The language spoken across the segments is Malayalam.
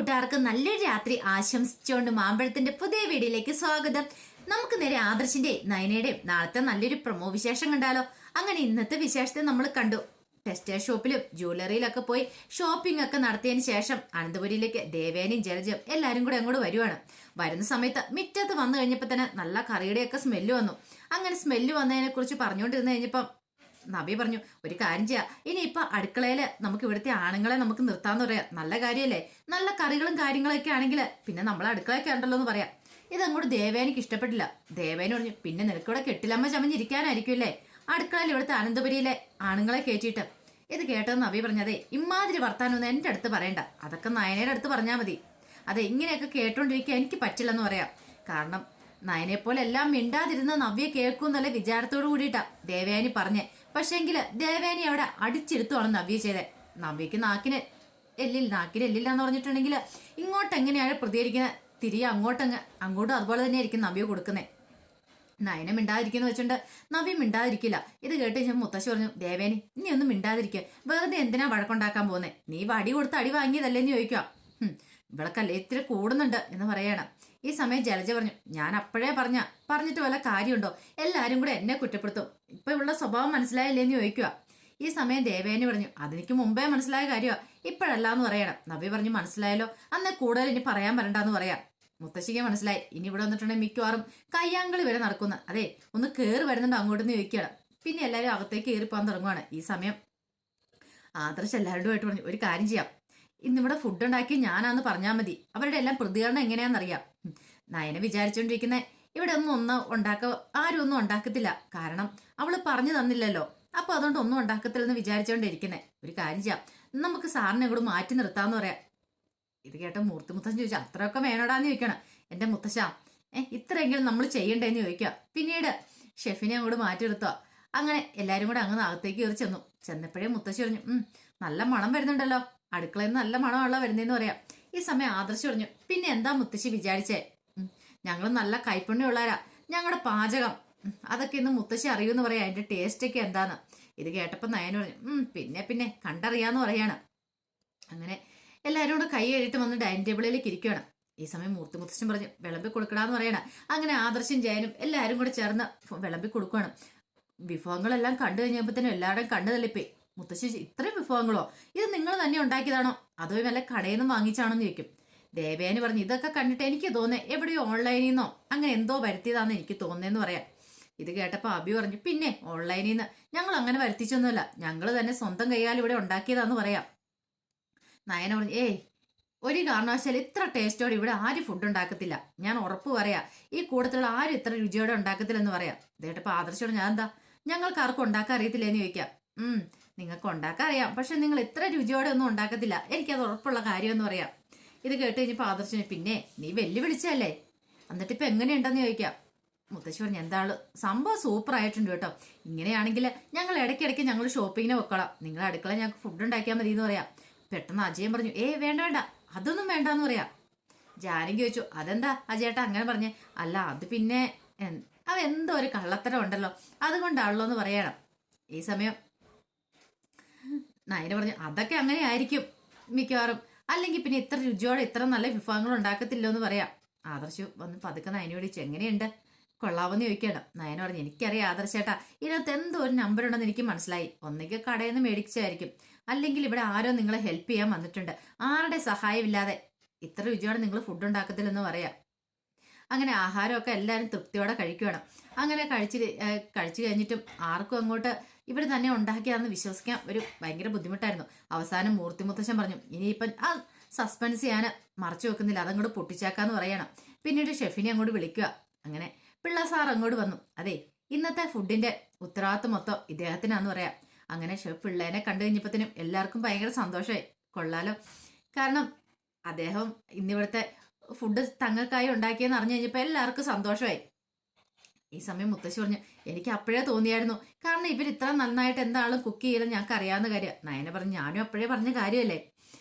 കൂട്ടുകാർക്ക് നല്ലൊരു രാത്രി ആശംസിച്ചുകൊണ്ട് മാമ്പഴത്തിന്റെ പുതിയ വീഡിയോയിലേക്ക് സ്വാഗതം. നമുക്ക് നേരെ ആദർശിന്റെ നയനയുടെയും നാളത്തെ നല്ലൊരു പ്രൊമോ വിശേഷം കണ്ടാലോ. അങ്ങനെ ഇന്നത്തെ വിശേഷത്തെ നമ്മൾ കണ്ടു. ടെക്സ്റ്റൈൽ ഷോപ്പിലും ജ്വല്ലറിയിലൊക്കെ പോയി ഷോപ്പിംഗ് ഒക്കെ നടത്തിയതിന് ശേഷം അനന്തപുരിയിലേക്ക് ദേവേനയും ജലജയും എല്ലാരും കൂടെ അങ്ങോട്ട് വരുവാണ്. വരുന്ന സമയത്ത് മിറ്റത്ത് വന്നു കഴിഞ്ഞപ്പോ തന്നെ നല്ല കറിയുടെയൊക്കെ സ്മെല്ല് വന്നു. അങ്ങനെ സ്മെല്ല് വന്നതിനെ കുറിച്ച് പറഞ്ഞുകൊണ്ടിരുന്ന് കഴിഞ്ഞപ്പം നബി പറഞ്ഞു, ഒരു കാര്യം ചെയ്യാം, ഇനിയിപ്പൊ അടുക്കളയില് നമുക്ക് ഇവിടുത്തെ ആണുങ്ങളെ നമുക്ക് നിർത്താന്ന് പറയാം. നല്ല കാര്യമല്ലേ, നല്ല കറികളും കാര്യങ്ങളൊക്കെ ആണെങ്കിൽ പിന്നെ നമ്മളെ അടുക്കളയൊക്കെ ഉണ്ടല്ലോ എന്ന് പറയാം. ഇതങ്ങോട്ട് ദേവേനിക്ക് ഇഷ്ടപ്പെട്ടില്ല. ദേവേന പറഞ്ഞു, പിന്നെ നിനക്കിവിടെ കെട്ടിലമ്മ ചമഞ്ഞിരിക്കാനായിരിക്കുമല്ലേ അടുക്കളയിൽ ഇവിടുത്തെ അനന്തപുരിയിലെ ആണുങ്ങളെ കയറ്റിയിട്ട്. ഇത് കേട്ടത് നബി പറഞ്ഞതേ, ഇമാതിരി വർത്താനൊന്നും എന്റെ അടുത്ത് പറയണ്ട, അതൊക്കെ നയനയുടെ അടുത്ത് പറഞ്ഞാൽ മതി. അതെ, ഇങ്ങനെയൊക്കെ കേട്ടോണ്ടിരിക്കാൻ എനിക്ക് പറ്റില്ലെന്ന് പറയാം. കാരണം നയനെ പോലെ എല്ലാം മിണ്ടാതിരുന്ന നവ്യെ കേൾക്കുമെന്നല്ല വിചാരത്തോടു കൂടിയിട്ടാ ദേവയാനി പറഞ്ഞേ. പക്ഷെങ്കില് ദേവയാനി അവിടെ അടിച്ചെടുത്തുവാണ് നവ്യ ചെയ്തത്. നവ്യക്ക് നാക്കിന് എല്ലില്ല എന്ന് പറഞ്ഞിട്ടുണ്ടെങ്കിൽ ഇങ്ങോട്ട് എങ്ങനെയാണ് പ്രതികരിക്കുന്നത്, തിരികെ അങ്ങോട്ടും അതുപോലെ തന്നെ ആയിരിക്കും നവ്യ കൊടുക്കുന്നത്. നയനെ മിണ്ടാതിരിക്കുന്ന വെച്ചിട്ടുണ്ട്, നവ്യ മിണ്ടാതിരിക്കില്ല. ഇത് കേട്ട് ഞാൻ മുത്തശ്ശി പറഞ്ഞു, ദേവേനി നീ ഒന്നും മിണ്ടാതിരിക്കുക, വെറുതെ എന്തിനാ വഴക്കുണ്ടാക്കാൻ പോകുന്നേ, നീ വടി കൊടുത്ത് അടി വാങ്ങിയതല്ലേന്ന് ചോദിക്കുക. ഇവളക്കല്ലേ ഇത്തിരി കൂടുന്നുണ്ട് എന്ന് പറയണം. ഈ സമയം ജലജ പറഞ്ഞു, ഞാൻ അപ്പോഴേ പറഞ്ഞിട്ട് വല്ല കാര്യമുണ്ടോ, എല്ലാരും കൂടെ എന്നെ കുറ്റപ്പെടുത്തും, ഇപ്പൊ ഇവളുടെ സ്വഭാവം മനസ്സിലായില്ലേന്ന് ചോദിക്കുക. ഈ സമയം ദേവേനി പറഞ്ഞു, അതെനിക്ക് മുമ്പേ മനസ്സിലായ കാര്യമാ, ഇപ്പോഴല്ലാന്ന് പറയണം. നബി പറഞ്ഞു, മനസ്സിലായല്ലോ, അന്നേ കൂടുതൽ ഇനി പറയാൻ വരണ്ടെന്ന് പറയാം. മുത്തശ്ശിക്ക് മനസ്സിലായി, ഇനി ഇവിടെ വന്നിട്ടുണ്ടെങ്കിൽ മിക്കവാറും കയ്യാങ്കളി വരെ നടക്കുന്ന. അതെ, ഒന്ന് കേറി വരുന്നുണ്ട് അങ്ങോട്ടെന്ന് ചോദിക്കുകയാണ്. പിന്നെ എല്ലാവരും അകത്തേക്ക് കയറിപ്പോകാൻ തുടങ്ങുവാണ്. ഈ സമയം ആദർശ് എല്ലാവരുമായിട്ട് പറഞ്ഞു, ഒരു കാര്യം ചെയ്യാം, ഇന്നിവിടെ ഫുഡ് ഉണ്ടാക്കി ഞാനാന്ന് പറഞ്ഞാൽ മതി, അവരുടെ എല്ലാം പ്രതികരണം എങ്ങനെയാണെന്നറിയാം. നയനെ വിചാരിച്ചോണ്ടിരിക്കുന്ന ഇവിടെ ആരും ഒന്നും ഉണ്ടാക്കത്തില്ല, കാരണം അവള് പറഞ്ഞു തന്നില്ലല്ലോ, അപ്പൊ അതുകൊണ്ട് ഒന്നും ഉണ്ടാക്കത്തില്ലെന്ന് വിചാരിച്ചോണ്ടിരിക്കുന്നേ. ഒരു കാര്യം ചെയ്യാം, നമുക്ക് സാറിനെ അങ്ങോട്ട് മാറ്റി നിർത്താന്ന് പറയാം. ഇത് കേട്ട മുത്തശ്ശൻ ചോദിച്ചാൽ, അത്രയൊക്കെ വേണോടാന്ന് ചോദിക്കണം. എന്റെ മുത്തശ്ശ, ഇത്രയെങ്കിലും നമ്മൾ ചെയ്യണ്ടേന്ന് ചോദിക്കുക. പിന്നീട് ഷെഫിനെ അങ്ങോട്ട് മാറ്റി നിർത്തുക. അങ്ങനെ എല്ലാരും കൂടെ അങ്ങ് അകത്തേക്ക് കയറി ചെന്നപ്പോഴേ മുത്തശ്ശി പറഞ്ഞു, നല്ല മണം വരുന്നുണ്ടല്ലോ, അടുക്കളയിൽ നിന്ന് നല്ല മണമുള്ള വരുന്നതെന്ന് പറയാം. ഈ സമയം ആദർശ് പറഞ്ഞു, പിന്നെ എന്താ മുത്തശ്ശി വിചാരിച്ചേ, ഞങ്ങൾ നല്ല കൈപ്പുണ്യമുള്ളവരാ, ഞങ്ങളുടെ പാചകം അതൊക്കെ ഇന്ന് മുത്തശ്ശി അറിയൂന്ന് പറയാം, അതിന്റെ ടേസ്റ്റ് ഒക്കെ എന്താന്ന്. ഇത് കേട്ടപ്പോ നയന് പറഞ്ഞു, പിന്നെ കണ്ടറിയാന്ന് പറയാണ്. അങ്ങനെ എല്ലാവരും കൂടെ കൈ എഴുതിട്ട് വന്ന് ഡൈനിങ് ടേബിളിലേക്ക് ഇരിക്കുകയാണ്. ഈ സമയം മുത്തശ്ശൻ പറഞ്ഞു, വിളമ്പി കൊടുക്കടാന്ന് പറയണം. അങ്ങനെ ആദർശും ജയനും എല്ലാവരും കൂടെ ചേർന്ന് വിളമ്പി കൊടുക്കുകയാണ്. വിഭവങ്ങളെല്ലാം കണ്ടു കഴിഞ്ഞപ്പോ തന്നെ എല്ലാവരുടെയും കണ്ടു തള്ളിപ്പേ. മുത്തശ്ശി, ഇത്രയും വിഭവങ്ങളോ, ഇത് നിങ്ങൾ തന്നെ ഉണ്ടാക്കിയതാണോ അതോ വല്ല കടയിൽ നിന്നും വാങ്ങിച്ചാണോന്ന് ചോദിക്കും. ദേവേനി പറഞ്ഞു, ഇതൊക്കെ കണ്ടിട്ട് എനിക്ക് തോന്നേ എവിടെയോ ഓൺലൈനിൽ നിന്നോ അങ്ങനെ എന്തോ വരുത്തിയതാന്ന് എനിക്ക് തോന്നേന്ന് പറയാം. ഇത് കേട്ടപ്പോ അബി പറഞ്ഞു, പിന്നെ ഓൺലൈനിൽ നിന്ന് ഞങ്ങൾ അങ്ങനെ വരുത്തിച്ചൊന്നുമല്ല, ഞങ്ങൾ തന്നെ സ്വന്തം കൈകാലം ഇവിടെ ഉണ്ടാക്കിയതാന്ന് പറയാം. നയന പറഞ്ഞു, ഒരു കാരണവശാലും ഇത്ര ടേസ്റ്റോടെ ഇവിടെ ആരും ഫുഡ് ഉണ്ടാക്കത്തില്ല, ഞാൻ ഉറപ്പ് പറയാ, ഈ കൂട്ടത്തിലുള്ള ആരും ഇത്ര രുചിയോടെ ഉണ്ടാക്കത്തില്ലെന്ന് പറയാം. ഇതേട്ടപ്പോ ആദർശോട്, ഞാൻ എന്താ ഞങ്ങൾക്ക് ആർക്കും ഉണ്ടാക്കാൻ അറിയത്തില്ലേന്ന് ചോദിക്കാം. നിങ്ങൾക്ക് ഉണ്ടാക്കാൻ അറിയാം, പക്ഷെ നിങ്ങൾ ഇത്ര രുചിയോടെ ഒന്നും ഉണ്ടാക്കത്തില്ല, എനിക്കത് ഉറപ്പുള്ള കാര്യമെന്ന് പറയാം. ഇത് കേട്ട് കഴിഞ്ഞപ്പോ ആദർശന്, പിന്നെ നീ വെല്ലുവിളിച്ചല്ലേ, എന്നിട്ടിപ്പോ എങ്ങനെയുണ്ടെന്ന് ചോദിക്കാം. മുത്തശ്ശി പറഞ്ഞു, എന്താണ് സംഭവം സൂപ്പർ ആയിട്ടുണ്ട് കേട്ടോ, ഇങ്ങനെയാണെങ്കിൽ ഞങ്ങൾ ഇടയ്ക്കിടയ്ക്ക് ഞങ്ങൾ ഷോപ്പിങ്ങിന് വെക്കണം, നിങ്ങൾ അടുക്കള ഞങ്ങൾക്ക് ഫുഡ് ഉണ്ടാക്കിയാൽ മതി എന്ന് പറയാം. പെട്ടെന്ന് അജയൻ പറഞ്ഞു, വേണ്ട അതൊന്നും വേണ്ടെന്ന് പറയാം. ജാനകി ചോദിച്ചു, അതെന്താ അജയേട്ടാ അങ്ങനെ പറഞ്ഞേ. അല്ല, അത് പിന്നെ അതെന്തോ ഒരു കള്ളത്തരം ഉണ്ടല്ലോ, അതുകൊണ്ടാണല്ലോ എന്ന് പറയണം. ഈ സമയം നയന പറഞ്ഞു, അതൊക്കെ അങ്ങനെ ആയിരിക്കും മിക്കവാറും, അല്ലെങ്കിൽ പിന്നെ ഇത്ര രുചിയോടെ ഇത്ര നല്ല വിഭവങ്ങൾ ഉണ്ടാക്കത്തില്ലോ എന്ന് പറയാം. ആദർശ് വന്ന് പതുക്കെ നയന വിളിച്ചു, എങ്ങനെയുണ്ട്, കൊള്ളാവെന്ന് ചോദിക്കണം. നയന പറഞ്ഞു, എനിക്കറിയാം ആദർശേട്ടാ, ഇതിനകത്ത് എന്തോ ഒരു നമ്പർ ഉണ്ടെന്ന് എനിക്ക് മനസ്സിലായി, ഒന്നെങ്കിൽ കടയിൽ നിന്ന് മേടിച്ചായിരിക്കും, അല്ലെങ്കിൽ ഇവിടെ ആരോ നിങ്ങളെ ഹെൽപ്പ് ചെയ്യാൻ വന്നിട്ടുണ്ട്, ആരുടെ സഹായമില്ലാതെ ഇത്ര രുചിയോടെ നിങ്ങൾ ഫുഡ് ഉണ്ടാക്കത്തില്ലെന്ന് പറയാം. അങ്ങനെ ആഹാരമൊക്കെ എല്ലാവരും തൃപ്തിയോടെ കഴിക്കുകയാണ്. അങ്ങനെ കഴിച്ചു കഴിഞ്ഞിട്ടും ആർക്കും അങ്ങോട്ട് ഇവർ തന്നെ ഉണ്ടാക്കിയാണെന്ന് വിശ്വസിക്കാൻ ഒരു ഭയങ്കര ബുദ്ധിമുട്ടായിരുന്നു. അവസാനം മുത്തശ്ശൻ പറഞ്ഞു, ഇനിയിപ്പം ആ സസ്പെൻസ് ചെയ്യാൻ മറച്ചു വെക്കുന്നില്ല, അതങ്ങോട്ട് പൊട്ടിച്ചാക്കാന്ന് പറയണം. പിന്നീട് ഷെഫിനെ അങ്ങോട്ട് വിളിക്കുക. അങ്ങനെ പിള്ള സാർ അങ്ങോട്ട് വന്നു. അതെ, ഇന്നത്തെ ഫുഡിന്റെ ഉത്തരവാദിത്വം മൊത്തം ഇദ്ദേഹത്തിനാന്ന് പറയാം. അങ്ങനെ ഷെഫ് പിള്ളേനെ കണ്ടു കഴിഞ്ഞപ്പോഴത്തേനും എല്ലാവർക്കും ഭയങ്കര സന്തോഷമായി. കൊള്ളാലോ, കാരണം അദ്ദേഹം ഇന്നിവിടുത്തെ ഫുഡ് തങ്ങൾക്കായി ഉണ്ടാക്കിയെന്ന് അറിഞ്ഞു കഴിഞ്ഞപ്പോൾ എല്ലാവർക്കും സന്തോഷമായി. ഈ സമയം മുത്തശ്ശി പറഞ്ഞു, എനിക്ക് അപ്പോഴേ തോന്നിയായിരുന്നു, കാരണം ഇവർ ഇത്ര നന്നായിട്ട് എന്താളും കുക്ക് ചെയ്യലും ഞങ്ങൾക്ക് അറിയാവുന്ന കാര്യം. നയന പറഞ്ഞു, ഞാനും അപ്പോഴേ പറഞ്ഞ കാര്യമല്ലേ.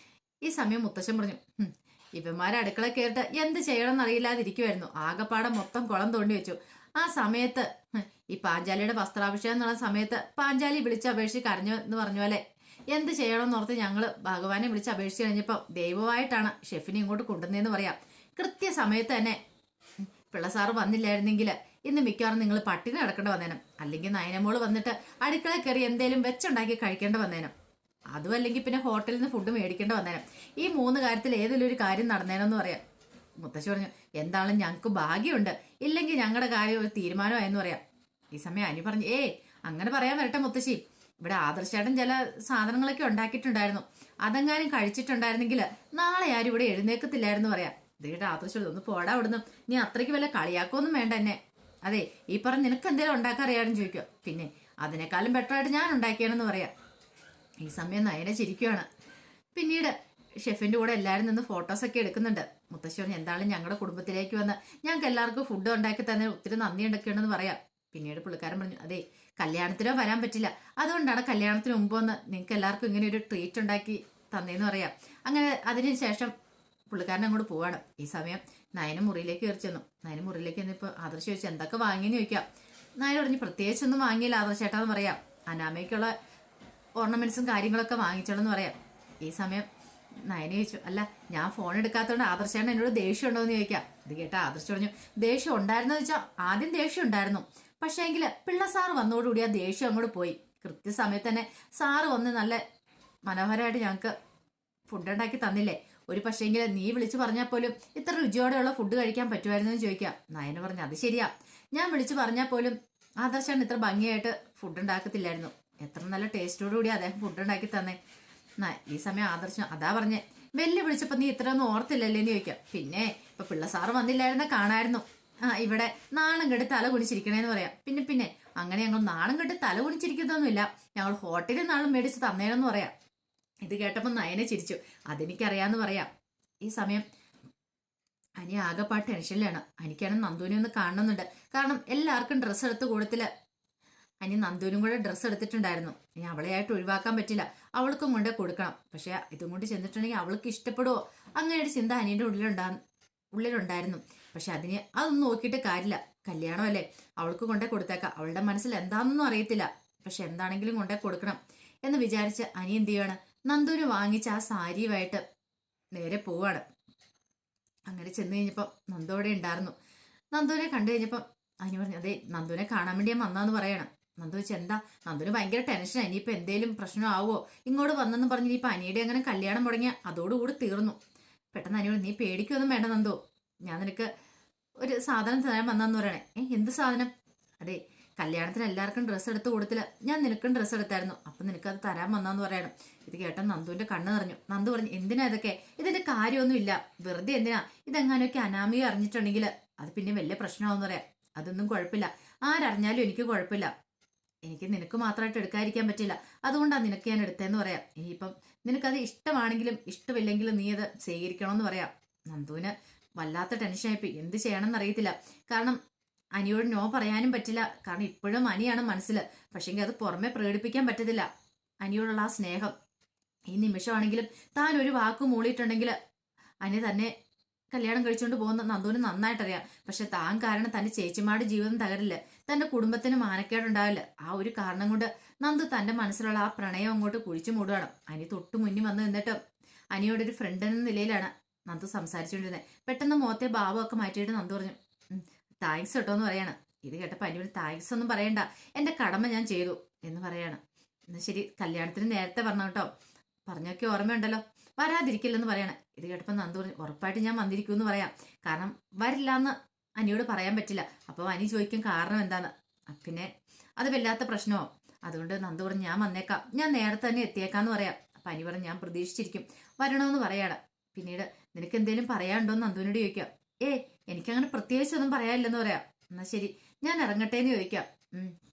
ഈ സമയം മുത്തശ്ശൻ പറഞ്ഞു, ഇവന്മാരെ അടുക്കള കയറിട്ട് എന്ത് ചെയ്യണമെന്ന് അറിയില്ലാതിരിക്കുമായിരുന്നു, ആകപ്പാടെ മൊത്തം കുളം തോണ്ടി വെച്ചു. ആ സമയത്ത് ഈ പാഞ്ചാലിയുടെ വസ്ത്രാഭിഷേകം എന്നുള്ള സമയത്ത് പാഞ്ചാലി വിളിച്ച് അപേക്ഷിച്ച് കരഞ്ഞു എന്ന് പറഞ്ഞ പോലെ എന്ത് ചെയ്യണമെന്ന് ഓർത്ത് ഞങ്ങള് ഭഗവാനെ വിളിച്ച് അപേക്ഷിച്ച് കഴിഞ്ഞപ്പോൾ ദൈവമായിട്ടാണ് ഷെഫിനെ ഇങ്ങോട്ട് കൊണ്ടുവന്നതെന്ന് പറയാം. കൃത്യസമയത്ത് തന്നെ പിള്ളസാറ് വന്നില്ലായിരുന്നെങ്കിൽ ഇന്ന് മിക്കവാറും നിങ്ങൾ പട്ടിണി കിടക്കേണ്ട വന്നേനം. അല്ലെങ്കിൽ നയനമോള് വന്നിട്ട് അടുക്കളയിൽ കയറി എന്തേലും വെച്ചുണ്ടാക്കി കഴിക്കേണ്ട വന്നേനം. അതും അല്ലെങ്കിൽ പിന്നെ ഹോട്ടലിൽ നിന്ന് ഫുഡ് മേടിക്കേണ്ട വന്നേനം. ഈ 3 കാര്യത്തിൽ ഏതെങ്കിലും ഒരു കാര്യം നടന്നേനെന്ന് പറയാം. മുത്തശ്ശി പറഞ്ഞു, എന്താണെങ്കിലും ഞങ്ങൾക്ക് ഭാഗ്യമുണ്ട്, ഇല്ലെങ്കിൽ ഞങ്ങളുടെ കാര്യം ഒരു തീരുമാനമായെന്ന് പറയാം. ഈ സമയം അനി പറഞ്ഞു, അങ്ങനെ പറയാൻ വരട്ടെ മുത്തശ്ശി, ഇവിടെ ആദർശേട്ടൻ ചില സാധനങ്ങളൊക്കെ ഉണ്ടാക്കിയിട്ടുണ്ടായിരുന്നു. അതെങ്ങാനും കഴിച്ചിട്ടുണ്ടായിരുന്നെങ്കിൽ നാളെ ആരും ഇവിടെ എഴുന്നേക്കത്തില്ലായിരുന്നു പറയാം. ഇതിട്ട് ആദർശം ഒന്ന് പോടാ വിടുന്നു, നീ അത്രയ്ക്ക് വല്ല കളിയാക്കൊന്നും വേണ്ട എന്നെ. അതെ, ഈ പറഞ്ഞ് നിനക്ക് എന്തെങ്കിലും ഉണ്ടാക്കാൻ അറിയാമെന്ന് ചോദിക്കുക. പിന്നെ അതിനേക്കാളും ബെറ്ററായിട്ട് ഞാൻ ഉണ്ടാക്കിയാണെന്ന് പറയാം. ഈ സമയം നയനെ ചിരിക്കുകയാണ്. പിന്നീട് ഷെഫിന്റെ കൂടെ എല്ലാവരും നിന്ന് ഫോട്ടോസൊക്കെ എടുക്കുന്നുണ്ട്. മുത്തശ്ശി പറഞ്ഞു, എന്തായാലും ഞങ്ങളുടെ കുടുംബത്തിലേക്ക് വന്ന് ഞങ്ങൾക്ക് എല്ലാവർക്കും ഫുഡ് ഉണ്ടാക്കി തന്നെ ഒത്തിരി നന്ദി ഉണ്ടെന്ന് പറയാം. പിന്നീട് പുള്ളിക്കാരൻ പറഞ്ഞു, അതെ കല്യാണത്തിനോ വരാൻ പറ്റില്ല, അതുകൊണ്ടാണ് കല്യാണത്തിന് മുമ്പ് വന്ന് നിങ്ങൾക്ക് എല്ലാവർക്കും ഇങ്ങനെ ഒരു ട്രീറ്റ് ഉണ്ടാക്കി തന്നേന്ന് പറയാം. അങ്ങനെ അതിനുശേഷം പുള്ളിക്കാരൻ അങ്ങോട്ട് പോവാണ്. ഈ സമയം നയന മുറിയിലേക്ക് കയറി ചെന്നു. നയന മുറിയിലേക്ക് ചെന്നിപ്പോൾ ആദർശ് ചോദിച്ചു, എന്തൊക്കെ വാങ്ങിയെന്ന് ചോദിക്കാം. നയന പറഞ്ഞു, പ്രത്യേകിച്ചൊന്നും വാങ്ങിയില്ല ആദർശേട്ടാന്ന് പറയാം. അനാമയ്ക്കുള്ള ഓർണമെന്റ്സും കാര്യങ്ങളൊക്കെ വാങ്ങിച്ചോളെന്ന് പറയാം. ഈ സമയം നയന ചോദിച്ചു, അല്ല ഞാൻ ഫോൺ എടുക്കാത്തതുകൊണ്ട് ആദർശേട്ടൻ എന്നോട് ദേഷ്യം ഉണ്ടോ എന്ന് ചോദിക്കാം. ഇത് കേട്ട ആദർശ് പറഞ്ഞു, ദേഷ്യം ഉണ്ടായിരുന്നെന്ന് വെച്ചാൽ ആദ്യം ദേഷ്യം ഉണ്ടായിരുന്നു, പക്ഷേ എങ്കിൽ പിള്ള സാറ് വന്നതോടുകൂടി ആ ദേഷ്യം അങ്ങോട്ട് പോയി. കൃത്യസമയത്ത് തന്നെ സാറ് വന്ന് നല്ല മനോഹരമായിട്ട് ഞങ്ങൾക്ക് ഫുഡ് ഉണ്ടാക്കി തന്നില്ലേ. ഒരു പക്ഷേങ്കിൽ നീ വിളിച്ചു പറഞ്ഞാൽ പോലും ഇത്ര രുചിയോടെയുള്ള ഫുഡ് കഴിക്കാൻ പറ്റുമായിരുന്നു എന്ന് ചോദിക്കാം. നയന പറഞ്ഞു, അത് ശരിയാ, ഞാൻ വിളിച്ചു പറഞ്ഞാൽ പോലും ആദർശാണ് ഇത്ര ഭംഗിയായിട്ട് ഫുഡ് ഉണ്ടാക്കത്തില്ലായിരുന്നു. എത്ര നല്ല ടേസ്റ്റോടുകൂടി അദ്ദേഹം ഫുഡ് ഉണ്ടാക്കി തന്നെ. ഈ സമയം ആദർശം അതാ പറഞ്ഞേ, വെല്ലു വിളിച്ചപ്പോൾ നീ ഇത്രയൊന്നും ഓർത്തില്ലല്ലേ എന്ന് ചോദിക്കാം. പിന്നെ ഇപ്പൊ പിള്ള സാറ് വന്നില്ലായിരുന്ന കാണായിരുന്നു, ഇവിടെ നാണം കെട്ട് തല കുനിച്ചിരിക്കണേന്ന് പറയാം. പിന്നെ അങ്ങനെ ഞങ്ങൾ നാണം കെട്ട് തല കുനിച്ചിരിക്കുന്നൊന്നുമില്ല, ഞങ്ങൾ ഹോട്ടലിൽ നാളും മേടിച്ച് തന്നേനെന്ന് പറയാം. ഇത് കേട്ടപ്പോൾ നയനെ ചിരിച്ചു, അതെനിക്കറിയാന്ന് പറയാം. ഈ സമയം അനി ആകെപ്പാട് ടെൻഷനിലാണ്. എനിക്കാണ് നന്ദുവിനെ ഒന്ന് കാണണമെന്നുണ്ട്. കാരണം എല്ലാവർക്കും ഡ്രസ്സ് എടുത്ത് കൂടത്തില് അനി നന്ദുവിനും കൂടെ ഡ്രസ്സ് എടുത്തിട്ടുണ്ടായിരുന്നു. ഇനി അവളെ ആയിട്ട് ഒഴിവാക്കാൻ പറ്റില്ല, അവൾക്കും കൊണ്ടേ കൊടുക്കണം. പക്ഷെ ഇതും കൊണ്ട് ചെന്നിട്ടുണ്ടെങ്കിൽ അവൾക്ക് ഇഷ്ടപ്പെടുവോ, അങ്ങനെ ഒരു ചിന്ത അനിയുടെ ഉള്ളിലുണ്ടായിരുന്നു. പക്ഷെ അതൊന്നും നോക്കിയിട്ട് കാര്യമില്ല, കല്യാണമല്ലേ, അവൾക്ക് കൊണ്ടേ കൊടുത്തേക്കാം. അവളുടെ മനസ്സിൽ എന്താണെന്നൊന്നും അറിയത്തില്ല, പക്ഷെ എന്താണെങ്കിലും കൊണ്ടേ കൊടുക്കണം എന്ന് വിചാരിച്ച് അനി എന്ത് ചെയ്യാണ്, നന്ദുവിന് വാങ്ങിച്ച ആ സാരിയുമായിട്ട് നേരെ പോവാണ്. അങ്ങനെ ചെന്ന് കഴിഞ്ഞപ്പം നന്ദു അവിടെ ഉണ്ടായിരുന്നു. നന്ദുവിനെ കണ്ടു കഴിഞ്ഞപ്പം അനി പറഞ്ഞു, അതെ നന്ദുവിനെ കാണാൻ വേണ്ടി ഞാൻ വന്നാന്ന് പറയണം. നന്ദു വെച്ച് എന്താ, നന്ദുവിന് ഭയങ്കര ടെൻഷൻ, ഇനിയിപ്പോൾ എന്തേലും പ്രശ്നമാവോ, ഇങ്ങോട്ട് വന്നെന്ന് പറഞ്ഞ് ഇനിയിപ്പോൾ അനിയുടെ അങ്ങനെ കല്യാണം മുടങ്ങിയ അതോടുകൂടി തീർന്നു. പെട്ടെന്ന് അനിയോട്, നീ പേടിക്കൊന്നും വേണ്ട നന്ദു, ഞാൻ നിനക്ക് ഒരു സാധനം തരാൻ വന്നാന്ന് പറയണേ. എന്ത് സാധനം? അതെ കല്യാണത്തിന് എല്ലാവർക്കും ഡ്രസ്സ് എടുത്ത് കൊടുത്തില്ല, ഞാൻ നിനക്കും ഡ്രസ്സ് എടുത്തായിരുന്നു, അപ്പം നിനക്കത് തരാൻ വന്നാന്ന് പറയണം. ഇത് കേട്ട നന്ദുവിന്റെ കണ്ണ് നിറഞ്ഞു. നന്ദു പറഞ്ഞു, എന്തിനാ ഇതൊക്കെ, ഇതിന്റെ കാര്യമൊന്നുമില്ല, വെറുതെ എന്തിനാ, ഇതെങ്ങാനൊക്കെ അനാമിക അറിഞ്ഞിട്ടുണ്ടെങ്കിൽ അത് പിന്നെ വലിയ പ്രശ്നമാവെന്ന് പറയാം. അതൊന്നും കുഴപ്പമില്ല, ആരറിഞ്ഞാലും എനിക്ക് കുഴപ്പമില്ല, എനിക്ക് നിനക്ക് മാത്രമായിട്ട് എടുക്കാതിരിക്കാൻ പറ്റില്ല, അതുകൊണ്ടാണ് നിനക്ക് ഞാൻ എടുത്തതെന്ന് പറയാം. ഇനിയിപ്പം നിനക്കത് ഇഷ്ടമാണെങ്കിലും ഇഷ്ടമില്ലെങ്കിലും നീ അത് സ്വീകരിക്കണമെന്ന് പറയാം. നന്ദുവിന് വല്ലാത്ത ടെൻഷനായിപ്പോയി, എന്ത് ചെയ്യണമെന്ന് അറിയത്തില്ല. കാരണം അനിയോട് നോ പറയാനും പറ്റില്ല, കാരണം ഇപ്പോഴും അനിയാണ് മനസ്സിൽ, പക്ഷെങ്കിൽ അത് പുറമെ പ്രകടിപ്പിക്കാൻ പറ്റത്തില്ല. അനിയോടുള്ള ആ സ്നേഹം ഈ നിമിഷമാണെങ്കിലും താൻ ഒരു വാക്ക് മൂളിയിട്ടുണ്ടെങ്കിൽ അനി തന്നെ കല്യാണം കഴിച്ചുകൊണ്ട് പോകുന്ന നന്ദുവിന് നന്നായിട്ടറിയാം. പക്ഷെ താൻ കാരണം തന്റെ ചേച്ചിമാരുടെ ജീവിതം തകരില്ല, തന്റെ കുടുംബത്തിന് മാനക്കേടുണ്ടാവില്ല. ആ ഒരു കാരണം കൊണ്ട് നന്ദു തന്റെ മനസ്സിലുള്ള ആ പ്രണയം അങ്ങോട്ട് കുഴിച്ചു മൂടുകയാണ്. അനി തൊട്ടു മുന്നിൽ വന്ന് നിന്നിട്ട് അനിയോടൊരു ഫ്രണ്ട് എന്ന നിലയിലാണ് നന്ദു സംസാരിച്ചുകൊണ്ടിരുന്നത്. പെട്ടെന്ന് മുഖത്തെ ഭാവമൊക്കെ മാറ്റിയിട്ട് നന്ദു പറഞ്ഞു, താങ്ക്സ് കേട്ടോ എന്ന് പറയാണ്. ഇത് കേട്ടപ്പോൾ അനിയോട്, താങ്ക്സ് ഒന്നും പറയണ്ട, എന്റെ കടമ ഞാൻ ചെയ്തു എന്ന് പറയാണ്. എന്നാ ശരി, കല്യാണത്തിന് നേരത്തെ പറഞ്ഞു കേട്ടോ, പറഞ്ഞൊക്കെ ഓർമ്മയുണ്ടല്ലോ, വരാതിരിക്കില്ലെന്ന് പറയണേ. ഇത് കേട്ടപ്പോൾ നന്ദു പറഞ്ഞു, ഉറപ്പായിട്ട് ഞാൻ വന്നിരിക്കുമെന്ന് പറയാം, കാരണം വരില്ല എന്ന് അനിയോട് പറയാൻ പറ്റില്ല. അപ്പോൾ അനി ചോദിക്കും കാരണം എന്താന്ന്, പിന്നെ അത് വല്ലാത്ത പ്രശ്നമോ, അതുകൊണ്ട് നന്ദു പറഞ്ഞു, ഞാൻ വന്നേക്കാം, ഞാൻ നേരത്തെ തന്നെ എത്തിയേക്കാന്ന് പറയാം. അപ്പം അനി പറഞ്ഞു, ഞാൻ പ്രതീക്ഷിച്ചിരിക്കും, വരണമെന്ന് പറയാണ്. പിന്നീട് നിനക്ക് എന്തെങ്കിലും പറയാനുണ്ടോ എന്ന് നന്ദുവിനോട് ചോദിക്കാം. എനിക്കങ്ങനെ പ്രത്യേകിച്ചൊന്നും പറയാനില്ലെന്ന് പറയാം. എന്നാ ശരി, ഞാൻ ഇറങ്ങട്ടെ എന്ന് ചോദിക്കാം.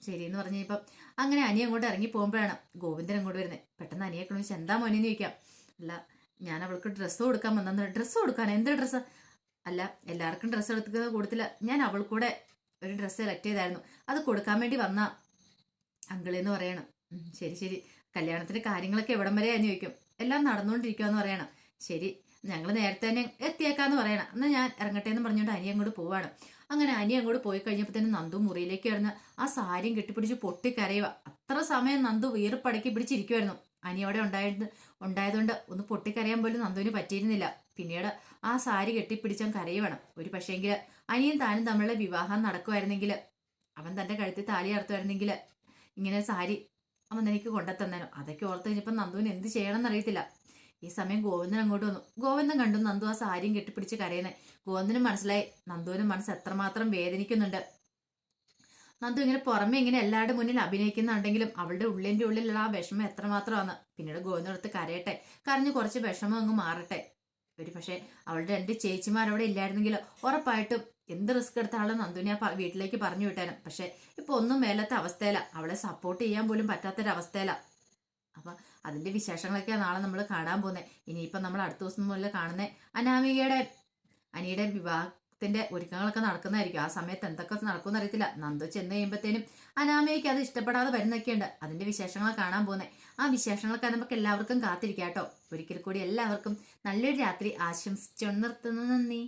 ശരി എന്ന് പറഞ്ഞപ്പം അങ്ങനെ അനി അങ്ങോട്ട് ഇറങ്ങി പോകുമ്പോഴാണ് ഗോവിന്ദൻ അങ്ങോട്ട് വരുന്നത്. പെട്ടെന്ന് അനിയെ കൊണ്ട് എന്താ മോനെന്ന് ചോദിക്കാം. അല്ല, ഞാൻ അവൾക്ക് ഡ്രസ്സ് കൊടുക്കാൻ വന്നു. ഡ്രസ്സ് കൊടുക്കാൻ? എന്ത് ഡ്രസ്സ്? അല്ല, എല്ലാവർക്കും ഡ്രസ്സ് എടുക്കുന്ന കൂട്ടത്തില് ഞാൻ അവൾക്കൂടെ ഒരു ഡ്രസ്സ് സെലക്ട് ചെയ്തായിരുന്നു, അത് കൊടുക്കാൻ വേണ്ടി വന്ന അങ്കിളെന്ന് പറയണം. ശരി, കല്യാണത്തിന്റെ കാര്യങ്ങളൊക്കെ എവിടം വരെയാന്ന് ചോദിക്കും. എല്ലാം നടന്നുകൊണ്ടിരിക്കുവാന്ന് പറയണം. ശരി, ഞങ്ങൾ നേരത്തെ തന്നെ എത്തിയേക്കാന്ന് പറയണം, എന്നാൽ ഞാൻ ഇറങ്ങട്ടെ എന്ന് പറഞ്ഞുകൊണ്ട് അനി അങ്ങോട്ട് പോവാണ്. അങ്ങനെ അനി അങ്ങോട്ട് പോയി കഴിഞ്ഞപ്പോൾ തന്നെ നന്ദു മുറിയിലേക്ക് വരുന്ന ആ സാരിയും കെട്ടിപ്പിടിച്ച് പൊട്ടിക്കരയുക. അത്ര സമയം നന്ദു വീർപ്പടക്കി പിടിച്ചിരിക്കുമായിരുന്നു. അനിയോടെ ഉണ്ടായതുകൊണ്ട് ഒന്ന് പൊട്ടിക്കരയാൻ പോലും നന്ദുവിന് പറ്റിയിരുന്നില്ല. പിന്നീട് ആ സാരി കെട്ടിപ്പിടിച്ചാൽ കരയുവേണം. ഒരു പക്ഷേങ്കിൽ അനിയും താനും തമ്മിലുള്ള വിവാഹം നടക്കുമായിരുന്നെങ്കിൽ, അവൻ തന്റെ കഴുത്തിൽ താലി അറുത്തുമായിരുന്നെങ്കിൽ ഇങ്ങനെ സാരി അവൻ എനിക്ക് കൊണ്ടുത്തന്നേനോ. അതൊക്കെ ഓർത്ത് കഴിഞ്ഞപ്പോൾ നന്ദുവിന് എന്ത് ചെയ്യണമെന്ന് അറിയത്തില്ല. ഈ സമയം ഗോവിന്ദൻ അങ്ങോട്ട് വന്നു. ഗോവിന്ദൻ കണ്ടു നന്ദു ആ സാരിയും കെട്ടിപ്പിടിച്ച് കരയുന്നത്. ഗോവിന്ദനും മനസ്സിലായി നന്ദുവിന് മനസ്സ് എത്രമാത്രം വേദനിക്കുന്നുണ്ട്. നന്ദു ഇങ്ങനെ പുറമെ ഇങ്ങനെ എല്ലാവരുടെ മുന്നിൽ അഭിനയിക്കുന്നുണ്ടെങ്കിലും അവളുടെ ഉള്ളിലുള്ള ആ വിഷമം എത്രമാത്രമാണ്. പിന്നീട് ഗോവിന്ദനടുത്ത് കരയട്ടെ, കരഞ്ഞ് കുറച്ച് വിഷമം അങ്ങ് മാറട്ടെ. ഒരു പക്ഷെ അവളുടെ 2 ചേച്ചിമാരവിടെ ഇല്ലായിരുന്നെങ്കിൽ ഉറപ്പായിട്ടും എന്ത് റിസ്ക് എടുത്താലും നന്ദുവിനെ വീട്ടിലേക്ക് പറഞ്ഞു വിട്ടേനും. പക്ഷെ ഇപ്പൊ ഒന്നും മേലാത്ത അവസ്ഥയില, അവളെ സപ്പോർട്ട് ചെയ്യാൻ പോലും പറ്റാത്തൊരവസ്ഥയില. അപ്പൊ അതിന്റെ വിശേഷങ്ങളൊക്കെയാണ് നാളെ നമ്മൾ കാണാൻ പോകുന്നത്. ഇനിയിപ്പൊ നമ്മൾ അടുത്ത ദിവസം മുതൽ കാണുന്നത് അനാമികയുടെ അനിയുടെ വിവാഹത്തിന്റെ ഒരുക്കങ്ങളൊക്കെ നടക്കുന്നതായിരിക്കും. ആ സമയത്ത് എന്തൊക്കെ നടക്കുമെന്ന് അറിയത്തില്ല. നന്ദു ചെന്ന് കഴിയുമ്പോഴത്തേനും അനാമികയ്ക്ക് അത് ഇഷ്ടപ്പെടാതെ വരുന്നൊക്കെയുണ്ട്. അതിന്റെ വിശേഷങ്ങൾ കാണാൻ പോകുന്നത്. ആ വിശേഷങ്ങളൊക്കെ നമുക്ക് എല്ലാവർക്കും കാത്തിരിക്കാം കേട്ടോ. ഒരിക്കൽ കൂടി എല്ലാവർക്കും നല്ലൊരു രാത്രി ആശംസിച്ചു നിർത്തുന്നു. നന്ദി.